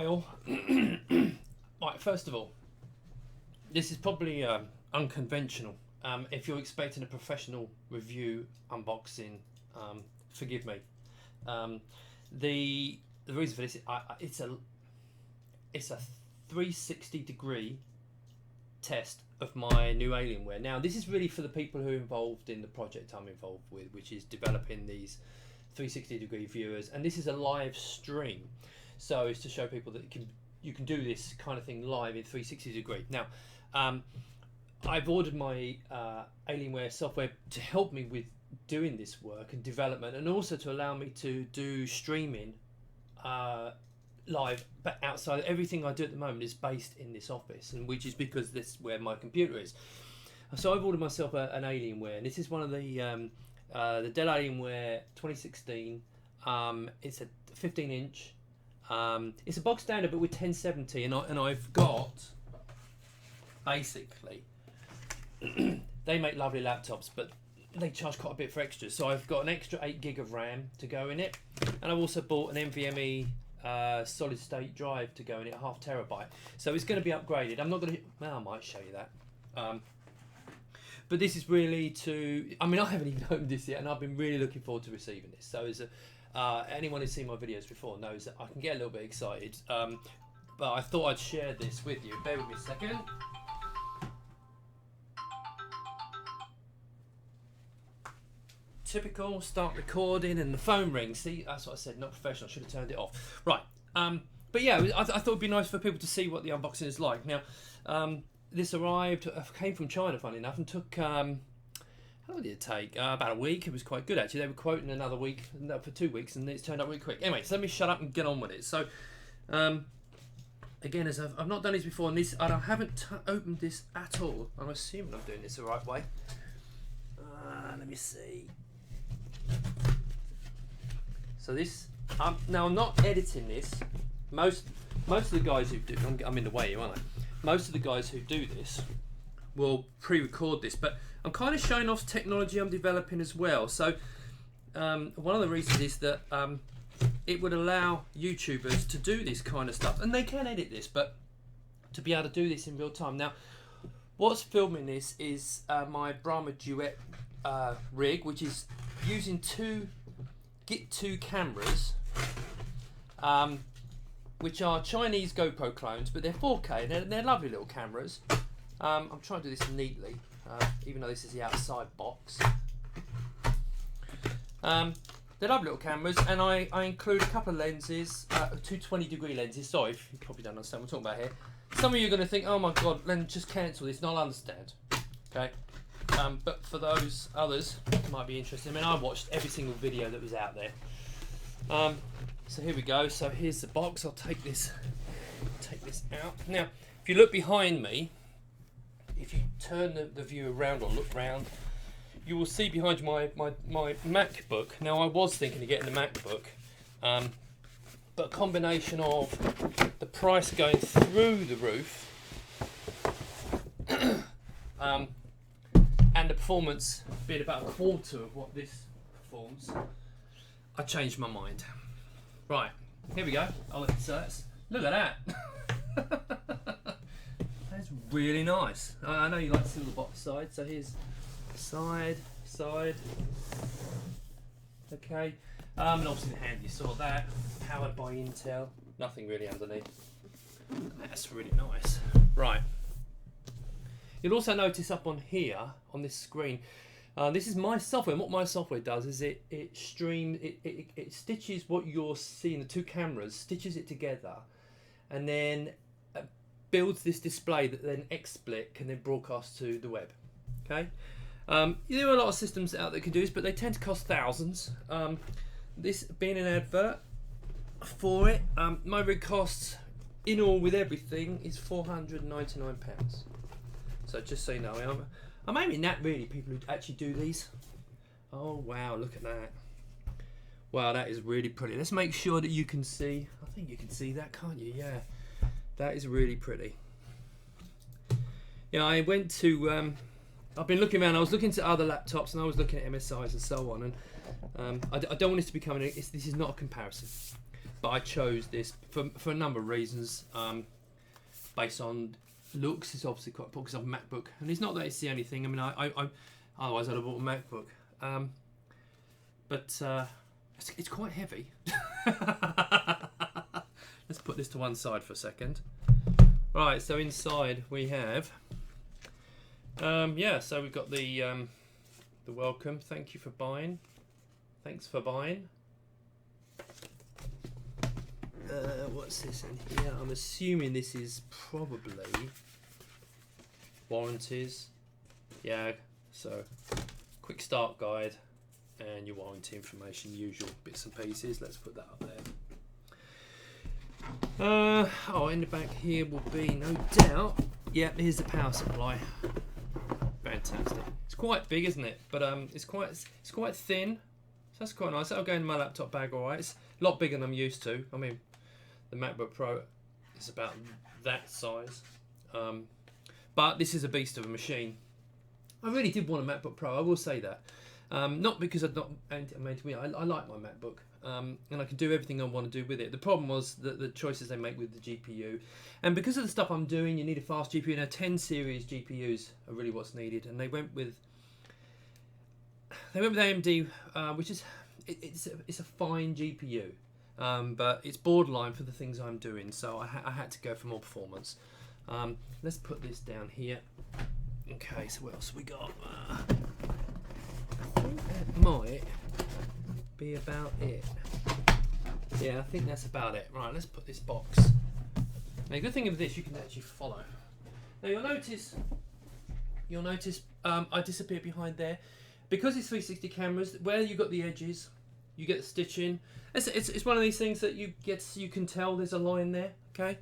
while. Right, first of all, this is probably unconventional. If you're expecting a professional review unboxing, forgive me. The reason for this, it's a 360-degree test of my new Alienware. Now, this is really for the people who are involved in the project I'm involved with, which is developing these 360-degree viewers, and this is a live stream, so it's to show people that you can do this kind of thing live in 360-degree. Now, I've ordered my Alienware software to help me with doing this work and development, and also to allow me to do streaming live, but outside. Everything I do at the moment is based in this office, and which is because this is where my computer is. So I've ordered myself an Alienware, and this is one of the Dell Alienware 2016. It's a 15-inch. It's a box standard, but with 1070, and I've got basically they make lovely laptops, but they charge quite a bit for extras. So I've got an extra 8 gig of RAM to go in it, and I've also bought an NVMe solid state drive to go in it, 0.5 terabyte. So it's going to be upgraded. I'm not going to. Well, I might show you that. But this is really to. I mean, I haven't even opened this yet, and I've been really looking forward to receiving this. So as anyone who's seen my videos before knows that I can get a little bit excited. But I thought I'd share this with you. Bear with me a second. Typical, start recording and the phone rings. See, that's what I said, not professional. Should have turned it off. Right. But yeah, I thought it'd be nice for people to see what the unboxing is like. Now, this arrived, came from China, funny enough, and took, how long did it take? About a week. It was quite good, actually. They were quoting another week for 2 weeks, and it's turned up really quick. Anyway, so let me shut up and get on with it. So, again, as I've not done this before, and I haven't opened this at all. I'm assuming I'm doing this the right way. Let me see. So this, now I'm not editing this. Most of the guys who do, I'm in the way here, aren't I? Most of the guys who do this will pre-record this, but I'm kind of showing off technology I'm developing as well. So one of the reasons is that it would allow YouTubers to do this kind of stuff, and they can edit this, but to be able to do this in real time. Now, what's filming this is my Brahma Duet rig, which is using two cameras, which are Chinese GoPro clones, but they're 4K. They're lovely little cameras. I'm trying to do this neatly, even though this is the outside box. They're lovely little cameras, and I include a couple of lenses, two 20-degree lenses. Sorry, if you probably don't understand what I'm talking about here. Some of you are going to think, oh my god, then just cancel this, and I'll understand. Okay. But for those others, it might be interesting. I mean, I watched every single video that was out there. So here we go. So here's the box. I'll take this out. Now, if you look behind me, if you turn the view around or look round, you will see behind you my MacBook. Now, I was thinking of getting the MacBook, but a combination of the price going through the roof, and the performance being about a quarter of what this performs, I changed my mind. Right, here we go. Look at that. That's really nice. I know you like to see the bottom side, so here's side. Okay, and obviously the hand, you saw that. Powered by Intel. Nothing really underneath. That's really nice. Right. You'll also notice up on here, on this screen, this is my software, and what my software does is it stitches what you're seeing, the two cameras, stitches it together, and then builds this display that then XSplit can then broadcast to the web. Okay, there are a lot of systems out there that can do this, but they tend to cost thousands. This being an advert for it, my rig costs, in all with everything, is £499. So just so you know, I'm aiming that really people who actually do these. Oh wow, look at that. Wow, that is really pretty. Let's make sure that you can see. I think you can see that, can't you? Yeah, that is really pretty. Yeah, I went to, I've been looking around, I was looking to other laptops, and I was looking at MSIs and so on, and I don't want this to become, this is not a comparison. but I chose this for a number of reasons. Based on looks, it's obviously quite important because I have a MacBook, and it's not that it's the only thing. I mean, I otherwise I'd have bought a MacBook, but it's quite heavy. Let's put this to one side for a second. Right, so inside we have, yeah, so we've got the welcome. Thank you for buying. Thanks for buying. What's this in here? I'm assuming this is probably warranties. Yeah, so quick start guide and your warranty information, usual bits and pieces. Let's put that up there. Oh, in the back here will be, no doubt, yeah, here's the power supply. Fantastic. It's quite big, isn't it? But it's quite thin, so that's quite nice. That'll go in my laptop bag, all right. It's a lot bigger than I'm used to. I mean, the MacBook Pro is about that size, but this is a beast of a machine. I really did want a MacBook Pro, I will say that. Not because I'm not made to me. I like my MacBook, and I can do everything I want to do with it. The problem was that the choices they make with the GPU, and because of the stuff I'm doing, you need a fast GPU. Now 10 series GPUs are really what's needed, and they went with AMD, which is it's a fine GPU. But it's borderline for the things I'm doing, so I had to go for more performance. Let's put this down here. Okay, so what else have we got? I think that might be about it. Yeah, I think that's about it. Right, let's put this box. Now, the good thing of this, you can actually follow. Now you'll notice I disappear behind there because it's 360 cameras. Where you got the edges, you get the stitching. It's one of these things that you can tell there's a line there, okay?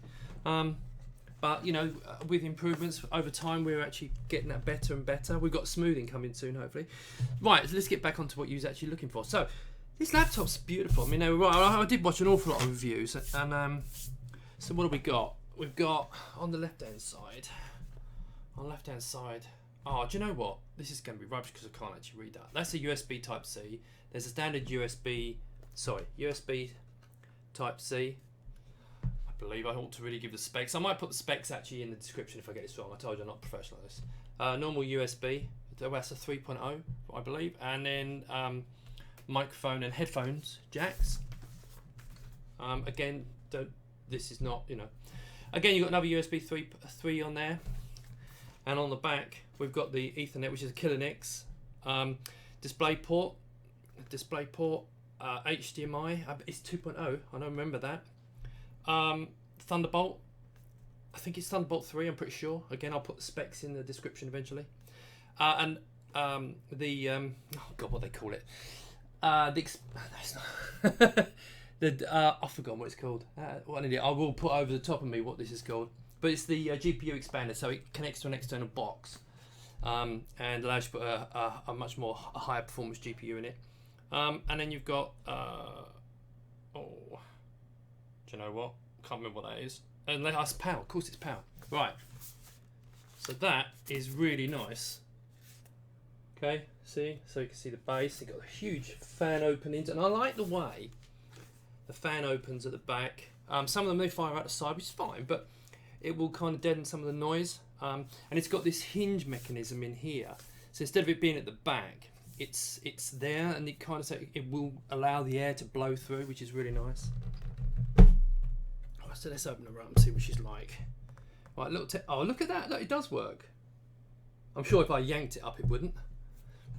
But you know, with improvements over time, we're actually getting that better and better. We've got smoothing coming soon, hopefully. Right, so let's get back onto what you was actually looking for. So this laptop's beautiful. I mean, I did watch an awful lot of reviews, and so what have we got? We've got on the left-hand side. Oh, do you know what? This is going to be rubbish because I can't actually read that. That's a USB Type-C. There's a standard USB Type-C. I believe I ought to really give the specs. I might put the specs actually in the description if I get this wrong. I told you I'm not professional at this. Normal USB. That's a 3.0, I believe. And then microphone and headphones jacks. Again, this is not, you know. Again, you've got another USB 3 on there. And on the back, we've got the Ethernet, which is a Killer Nix. DisplayPort. HDMI, it's 2.0, I don't remember that. Thunderbolt, I think it's Thunderbolt 3, I'm pretty sure. Again, I'll put the specs in the description eventually. And the, oh God, what they call it? I forgot what it's called. I will put over the top of me what this is called. But it's the GPU expander, so it connects to an external box and allows you to put a much more higher performance GPU in it. And then you've got, do you know what? Can't remember what that is. And that's power. Of course, it's power. Right. So that is really nice. Okay, see? So you can see the base. You've got a huge fan openings, and I like the way the fan opens at the back. Some of them they fire out the side, which is fine, but it will kind of deaden some of the noise. And it's got this hinge mechanism in here. So instead of it being at the back, it's there, and it kind of it will allow the air to blow through, which is really nice. So let's open her up and see what she's like. Right, look at that! Look, it does work. I'm sure if I yanked it up, it wouldn't.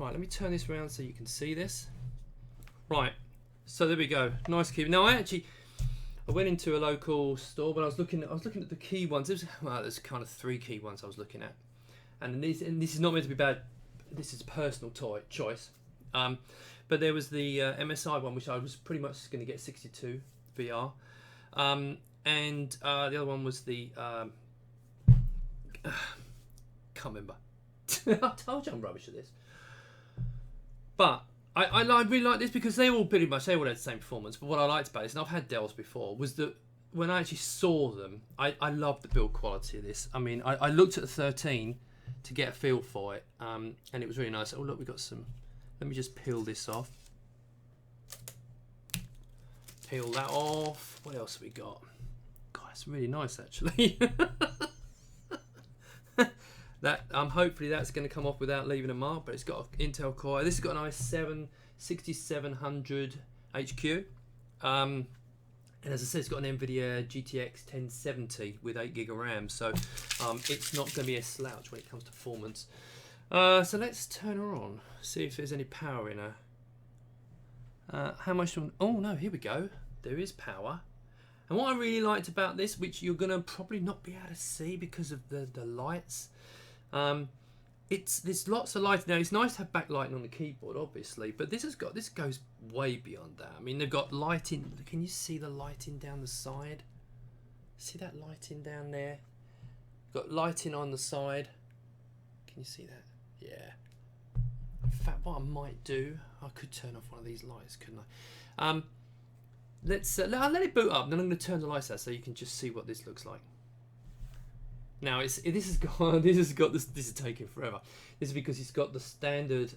Right, let me turn this around so you can see this. Right, so there we go. Nice key. Now I went into a local store, but I was looking at the key ones. There's kind of 3 key ones I was looking at, and this is not meant to be bad. This is a personal choice. But there was the MSI one, which I was pretty much going to get 62 VR. And the other one was the can't remember. I told you I'm rubbish at this. But I really like this because they all had the same performance. But what I liked about this, and I've had Dells before, was that when I actually saw them, I loved the build quality of this. I mean, I looked at the 13 to get a feel for it, and it was really nice. Oh look, we got some. Let me just peel this off. peel that off. What else have we got? God, it's really nice actually. That hopefully that's going to come off without leaving a mark, but it's got an Intel Core. This has got an i7 6700 HQ. And as I said, it's got an NVIDIA GTX1070 with 8GB of RAM, so it's not going to be a slouch when it comes to performance. So let's turn her on, see if there's any power in her. How much? Oh no, here we go. There is power. And what I really liked about this, which you're going to probably not be able to see because of the lights, there's lots of lighting now. It's nice to have backlighting on the keyboard, obviously, but this goes way beyond that. I mean, they've got lighting. Can you see the lighting down the side? See that lighting down there? Got lighting on the side. Can you see that? Yeah. In fact, what I might do, I could turn off one of these lights, couldn't I? I'll let it boot up, then I'm going to turn the lights out so you can just see what this looks like. Now this is taking forever. This is because it's got the standard.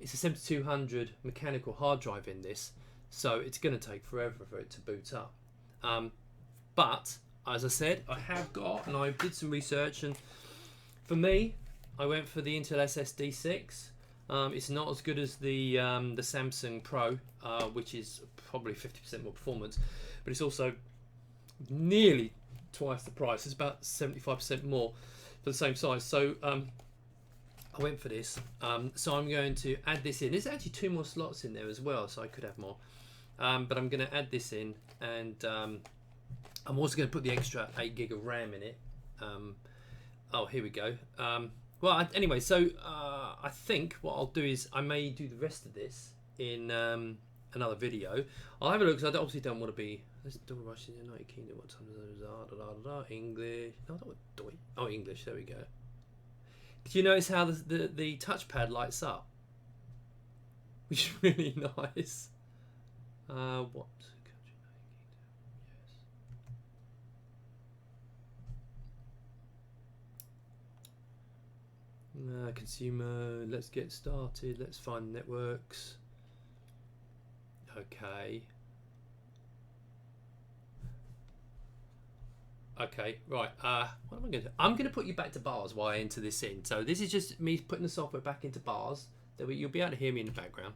It's a 7200 mechanical hard drive in this, so it's going to take forever for it to boot up. But as I said, I have got, and I did some research, and for me, I went for the Intel SSD 6. It's not as good as the Samsung Pro, which is probably 50% more performance, but it's also nearly twice the price. It's about 75% more for the same size. So I went for this. So I'm going to add this in. There's actually 2 more slots in there as well, so I could have more. But I'm going to add this in, and I'm also going to put the extra 8GB of RAM in it. Oh, here we go. Well, anyway, so I think what I'll do is I may do the rest of this in another video. I'll have a look, because I obviously don't want to be. Let's do rush in the United Kingdom. What time is it? English. No, I don't want Deutsch. Oh, English. There we go. Do you notice how the touchpad lights up? Which is really nice. What? Consumer, let's get started. Let's find networks. Okay, right. What am I going to do? I'm going to put you back to bars while I enter this in. So this is just me putting the software back into bars. You'll be able to hear me in the background.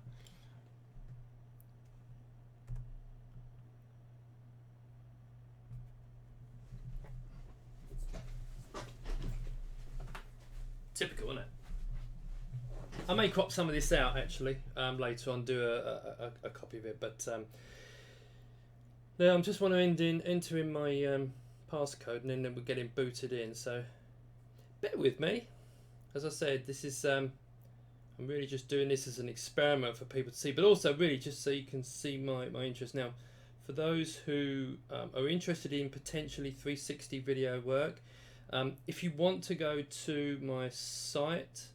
Typical, isn't it? I may crop some of this out actually later on, do a copy of it, but now I'm just want to enter in my passcode, and then we're getting booted in. So bear with me. As I said, this is I'm really just doing this as an experiment for people to see, but also really just so you can see my interest. Now, for those who are interested in potentially 360 video work, if you want to go to my site,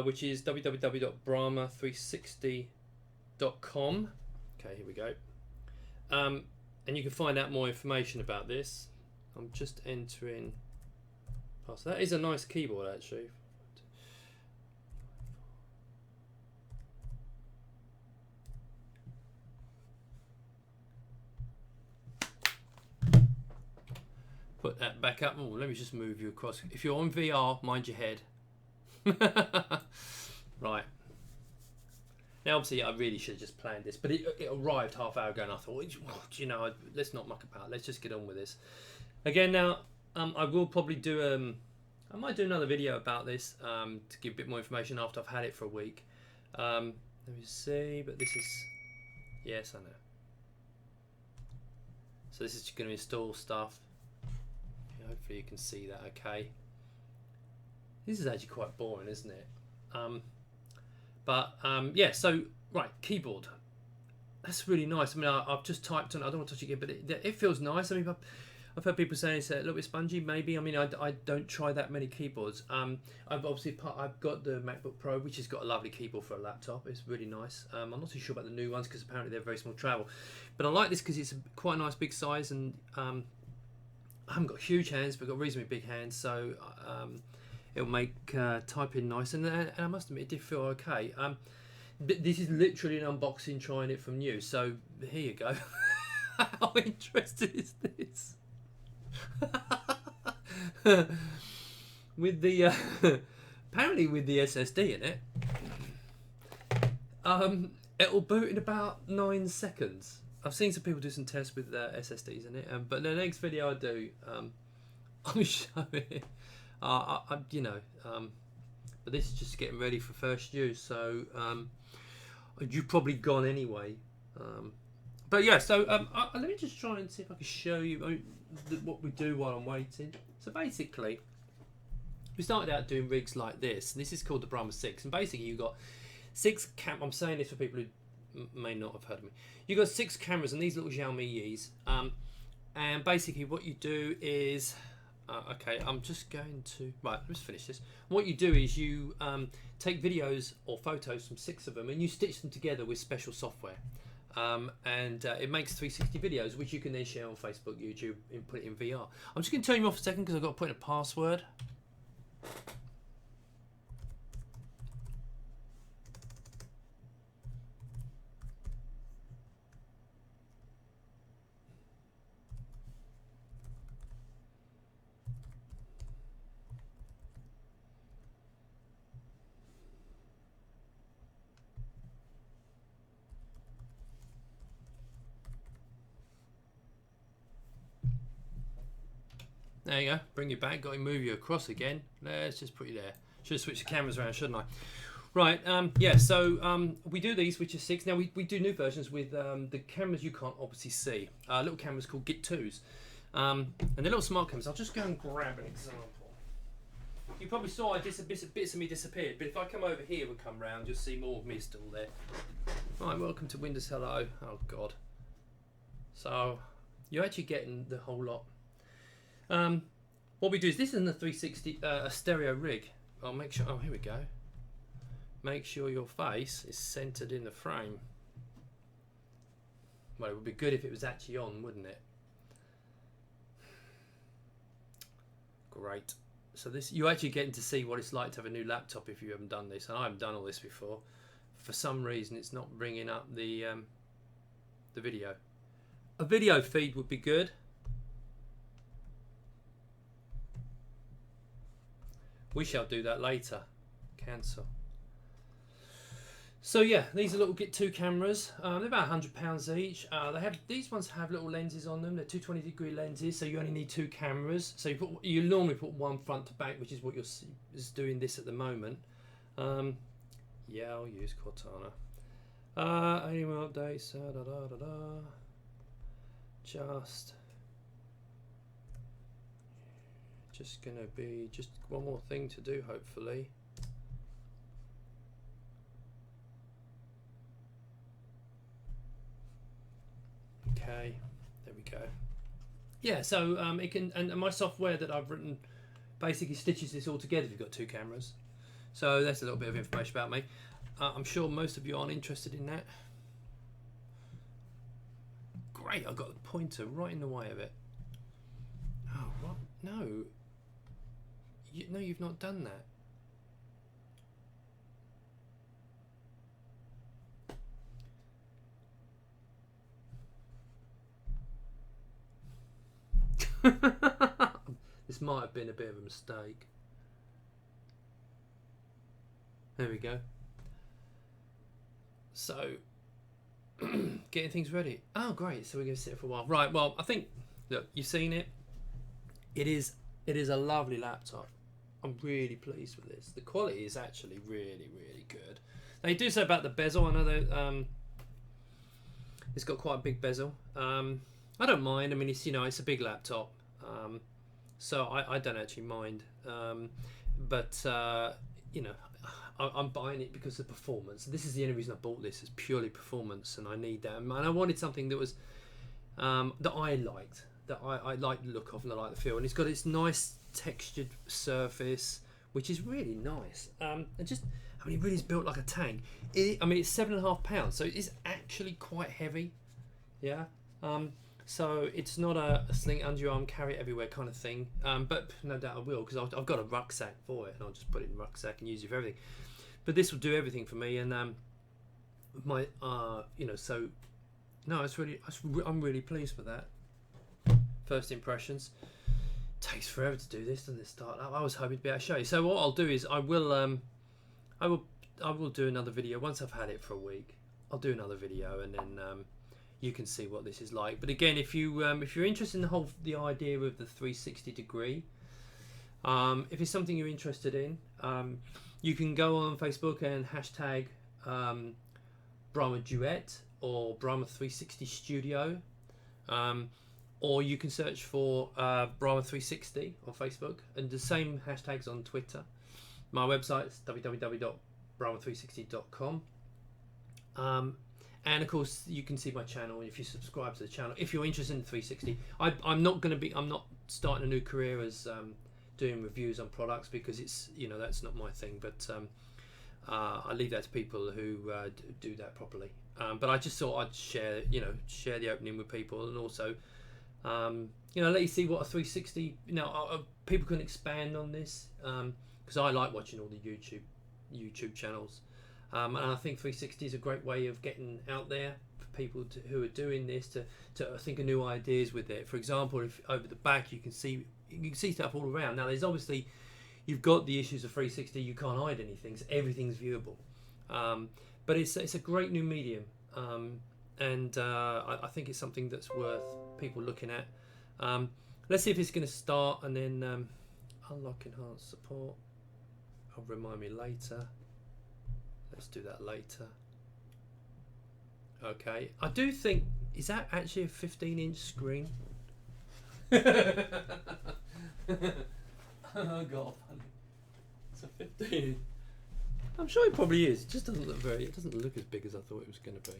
which is www.brahma360.com. Okay, here we go. And you can find out more information about this. I'm just entering past. That is a nice keyboard actually. Put that back up. Oh, let me just move you across. If you're on VR, mind your head. Right. Now, obviously, I really should have just planned this, but it arrived half hour ago, and I thought, you know, let's not muck about. Let's just get on with this. Again, now, I will probably do I might do another video about this to give a bit more information after I've had it for a week. Let me see, but this is, yes, I know. So this is just going to install stuff. Hopefully you can see that okay. This is actually quite boring, isn't it? Yeah, so right, keyboard. That's really nice. I mean, I've just typed on. I don't want to touch it again, but it feels nice. I mean, I've heard people saying it's a little bit spongy. Maybe. I mean, I don't try that many keyboards. I've got the MacBook Pro, which has got a lovely keyboard for a laptop. It's really nice. I'm not too sure about the new ones because apparently they're very small travel. But I like this because it's quite a nice big size, and I haven't got huge hands, but I've got reasonably big hands, so it'll make typing nice. And I must admit, it did feel okay. This is literally an unboxing, trying it from new. So here you go. How interesting is this? With the apparently with the SSD in it, it'll boot in about 9 seconds. I've seen some people do some tests with SSDs in it, but the next video I do, I'll show it. But this is just getting ready for first use, so you've probably gone anyway. But yeah, so let me just try and see if I can show you what we do while I'm waiting. So basically, we started out doing rigs like this. This is called the Brahma 6, and basically you've got 6 I'm saying this for people who may not have heard of me. You've got 6 cameras and these little Xiaomi Yis, and basically what you do is, okay, I'm just going to, right, let's finish this. What you do is you take videos or photos from 6 of them and you stitch them together with special software. And it makes 360 videos, which you can then share on Facebook, YouTube, and put it in VR. I'm just going to turn you off a second because I've got to put in a password. There you go, bring you back, got to move you across again. Let's just put you there. Should have switched the cameras around, shouldn't I? Right, yeah, so we do these, which are 6. Now we do new versions with the cameras you can't obviously see. Little cameras called Git2s. And they're little smart cameras. I'll just go and grab an example. You probably saw bits of me disappeared, but if I come over here and come round, you'll see more of me still there. Right, welcome to Windows Hello. Oh, God. So, you're actually getting the whole lot. What we do is, this isn't a 360 a stereo rig. I'll make sure. Oh, here we go. Make sure your face is centered in the frame. Well, it would be good if it was actually on, wouldn't it? Great. So this, you're actually getting to see what it's like to have a new laptop if you haven't done this. And I haven't done all this before. For some reason, it's not bringing up the video. A video feed would be good. We shall do that later. Cancel. So yeah, these are little Git2 cameras. They're about £100 each. These ones have little lenses on them. They're 220-degree lenses, so you only need 2 cameras. So you normally put one front to back, which is what you're doing this at the moment. Yeah, I'll use Cortana. Anyway, updates. Just gonna be just one more thing to do, hopefully. Okay, there we go. Yeah, so it can, and my software that I've written basically stitches this all together if you've got 2 cameras. So that's a little bit of information about me. I'm sure most of you aren't interested in that. Great, I've got the pointer right in the way of it. Oh, what? No. No, you've not done that. This might have been a bit of a mistake. There we go. So, getting things ready. Oh, great. So we're going to sit for a while. Right, well, I think, look, you've seen it. It is a lovely laptop. I'm really pleased with this. The quality is actually really, really good. They do say about the bezel. I know that it's got quite a big bezel. I don't mind. I mean, it's it's a big laptop, so I don't actually mind. But I'm buying it because of performance. This is the only reason I bought this. Is purely performance, and I need that. And I wanted something that was that I liked. That I like the look of and I like the feel, and it's got its nice textured surface, which is really nice. And just, I mean, it really is built like a tank. I mean, it's £7.5, so it's actually quite heavy. Yeah. So it's not a sling under your arm, carry it everywhere kind of thing. But no doubt I will, because I've got a rucksack for it, and I'll just put it in the rucksack and use it for everything. But this will do everything for me, and my you know, so no, I'm really pleased with that. First impressions. Takes forever to do this, doesn't it? Start up. I was hoping to be able to show you. So what I'll do is I will do another video once I've had it for a week. I'll do another video, and then you can see what this is like. But again, if you're interested in the idea of the 360 degree, if it's something you're interested in, you can go on Facebook and hashtag Brahma Duet or Brahma 360 Studio, or you can search for Brahma 360 on Facebook, and the same hashtags on Twitter. My website is www.brahma360.com. And of course, you can see my channel if you subscribe to the channel. If you're interested in 360, I'm not starting a new career as doing reviews on products, because it's, you know, that's not my thing. But I leave that to people who do that properly. But I just thought I'd share the opening with people, and also let you see what a 360. People can expand on this, because I like watching all the YouTube channels. And I think 360 is a great way of getting out there for people who are doing this to think of new ideas with it. For example, if over the back you can see stuff all around. Now there's obviously, you've got the issues of 360, you can't hide anything, so everything's viewable. But it's a great new medium, and I think it's something that's worth people looking at. Let's see if it's going to start, and then unlock enhanced support. I'll remind me later. Let's do that later. Okay, I do think, is that actually a 15-inch screen? Oh god, it's a 15. I'm sure it probably is. It just doesn't look it doesn't look as big as I thought it was going to be.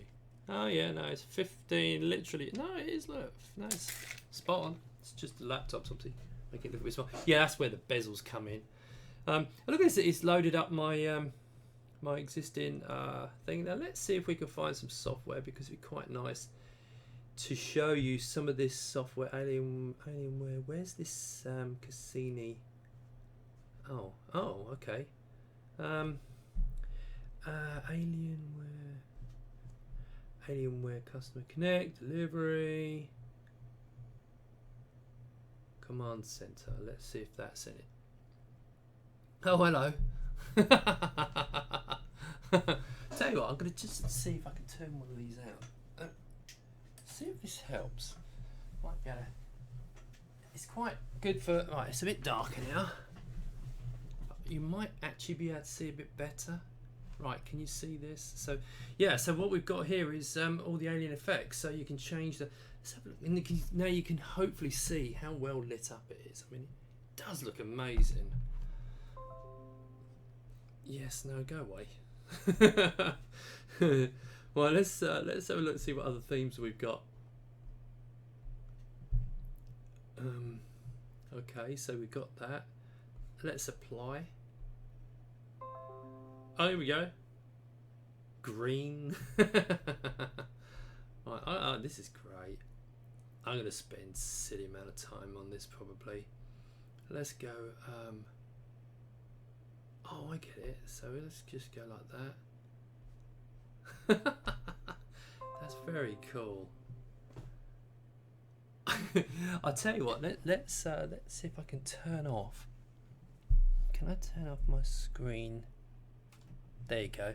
Oh yeah, no, it's 15. Literally, no, it is. Look, no, it's spot on. It's just the laptop's obviously make it look a bit small. Yeah, that's where the bezels come in. Look at this. It's loaded up my my existing thing. Now let's see if we can find some software, because it'd be quite nice to show you some of this software. Alienware. Where's this Cassini? Oh, okay. Alienware Customer Connect, Delivery, Command Center. Let's see if that's in it. Oh, hello. Tell you what, I'm going to just see if I can turn one of these out. See if this helps. Might be able to. It's quite good for. Right, it's a bit darker now. You might actually be able to see a bit better. Right, can you see this? So yeah, so what we've got here is all the alien effects. So you can change the. Let's have a look. And now you can hopefully see how well lit up it is. I mean, it does look amazing. Yes, no, go away. Well, let's have a look and see what other themes we've got. Okay, so we've got that. Let's apply. Oh, here we go. Green. Right, this is great. I'm going to spend a silly amount of time on this probably. Let's go. Oh, I get it. So let's just go like that. That's very cool. I'll tell you what. Let's see if I can turn off. Can I turn off my screen? There you go.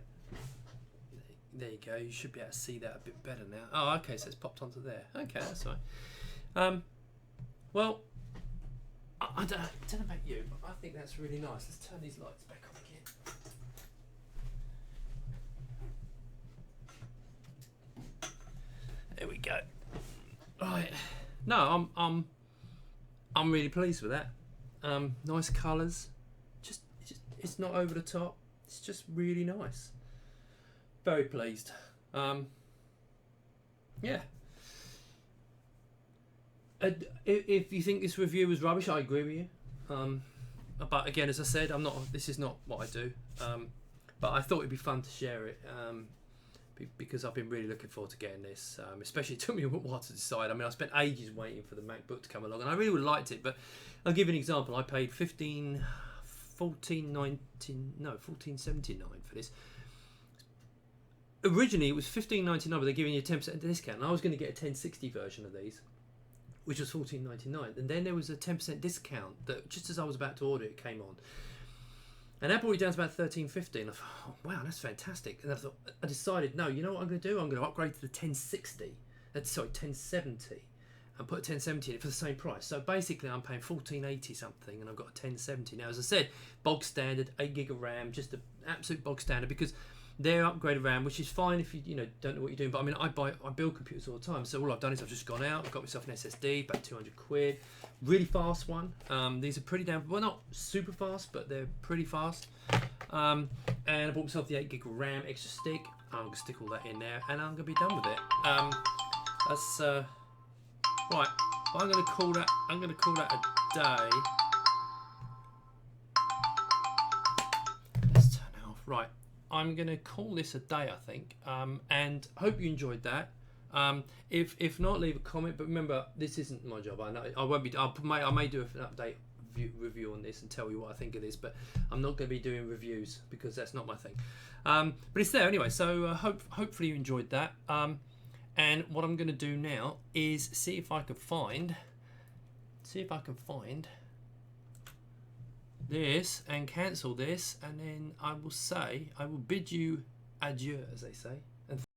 There you go. You should be able to see that a bit better now. Oh, okay. So it's popped onto there. Okay, that's fine. Well, I don't know about you, but I think that's really nice. Let's turn these lights back on again. There we go. Right. No, I'm really pleased with that. Nice colours. It's not over the top. It's just really nice. Very pleased. Yeah. If you think this review was rubbish, I agree with you. But again, as I said, this is not what I do. But I thought it'd be fun to share it. Because I've been really looking forward to getting this. Especially, it took me a while to decide. I mean, I spent ages waiting for the MacBook to come along, and I really would have liked it. But I'll give you an example. I paid $14.79 for this. originally it was $15.99, but they're giving you a 10% discount. And I was going to get a 1060 version of these, which was $14.99. And then there was a 10% discount that just as I was about to order, it came on. And that brought it down to about $13.50. And I thought, oh, wow, that's fantastic. And I decided, no, you know what I'm going to do? I'm going to upgrade to the 1060. Sorry, 1070. And put a 1070 in it for the same price. So basically I'm paying $14.80 something and I've got a 1070. Now, as I said, bog standard, 8 gig of RAM, just an absolute bog standard, because they're upgraded RAM, which is fine if you don't know what you're doing. But I mean, I build computers all the time. So all I've done is I've just gone out, I've got myself an SSD, about 200 quid, really fast one. These are pretty damn, well, not super fast, but they're pretty fast. And I bought myself the 8 gig of RAM, extra stick. I'm gonna stick all that in there, and I'm gonna be done with it. That's right. I'm gonna call that a day. Let's turn it off. Right. I'm gonna call this a day, I think, and hope you enjoyed that. If not, leave a comment. But remember, this isn't my job. I know I won't be. I may do an update review on this and tell you what I think of this, but I'm not going to be doing reviews because that's not my thing. But it's there anyway. So hopefully you enjoyed that. And what I'm going to do now is see if I can find this and cancel this, and then I will bid you adieu, as they say.